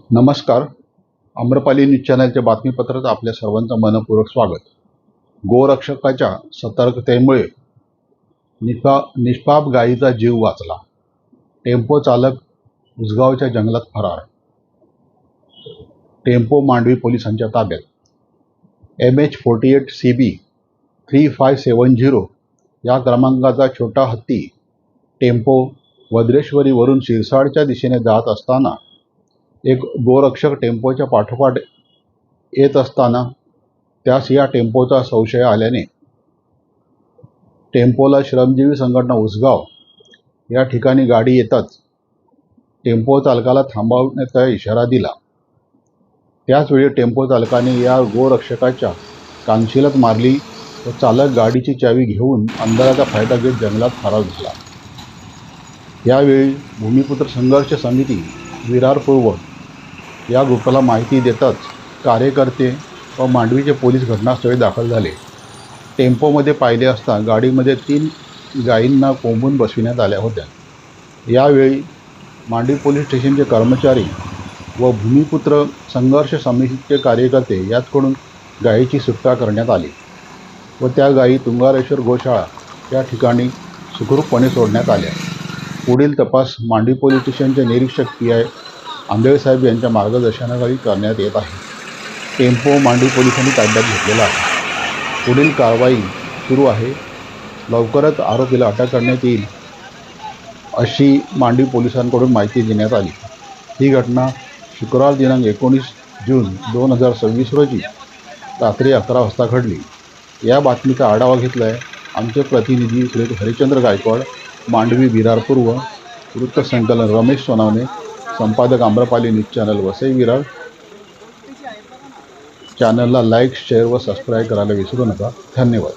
नमस्कार. आम्रपाली न्यूज चॅनलच्या बातमीपत्रात आपल्या सर्वांचं मनपूर्वक स्वागत. गोरक्षकाच्या सतर्कतेमुळे निष्पाप गायीचा जीव वाचला. टेम्पो चालक उसगावच्या जंगलात फरार. टेम्पो मांडवी पोलिसांच्या ताब्यात. MH48 CB 3570 या क्रमांकाचा छोटा हत्ती टेम्पो वज्रेश्वरीवरून शिरसाडच्या दिशेने जात असताना एक गोरक्षक टेम्पोच्या पाठोपाठ येत असताना त्यास या टेम्पोचा संशय आल्याने टेम्पोला श्रमजीवी संघटना उसगाव या ठिकाणी गाडी येताच टेम्पो चालकाला थांबवण्याचा इशारा दिला. त्याचवेळी टेम्पो चालकाने या गोरक्षकाच्या कानशिलत मारली व चालक गाडीची चावी घेऊन अंधाराचा फायदा घेत जंगलात फरार झाला. यावेळी भूमिपुत्र संघर्ष समिती विरार पूर्व या ग्रुपला माहिती देताच कार्यकर्ते व मांडवीचे पोलीस घटनास्थळी दाखल झाले. टेम्पोमध्ये पाहिले असता गाडीमध्ये 3 गायींना कोंबून बसविण्यात आल्या होत्या. यावेळी मांडवी पोलीस स्टेशनचे कर्मचारी व भूमिपुत्र संघर्ष समितीचे कार्यकर्ते याचकडून गायीची सुटका करण्यात आली व त्या गायी तुंगारेश्वर गोशाळा या ठिकाणी सुखरूपपणे सोडण्यात आल्या. पुढील तपास मांडवी पोलीस स्टेशनचे निरीक्षक PI आंधळेसाहेब यांच्या मार्गदर्शनाखाली करण्यात येत आहे. टेम्पो मांडवी पोलिसांनी ताब्यात घेतलेला आहे. पुढील कारवाई सुरू आहे. लवकरच आरोपीला अटक करण्यात येईल अशी मांडवी पोलिसांकडून माहिती देण्यात आली. ही घटना शुक्रवार दिनांक 19 जून 2026 रोजी रात्री 11 वाजता घडली. या बातमीचा आढावा घेतला आहे आमचे प्रतिनिधी श्री हरिचंद्र गायकवाड, मांडवी विरार पूर्व. वृत्तसंकलन रमेश सोनावणे. संपादक आम्रपाली न्यूज चॅनल वसई विरार. चॅनलला लाईक, शेअर व सबस्क्राईब करायला विसरू नका. धन्यवाद.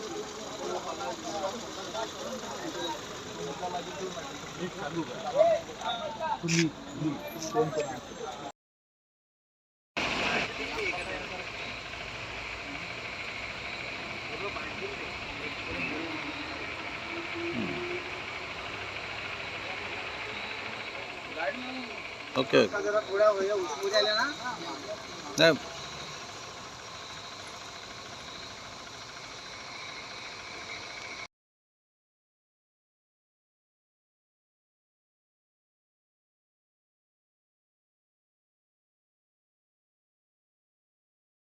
ओके. जरा थोड़ा हो गया उसको जाले ना नाही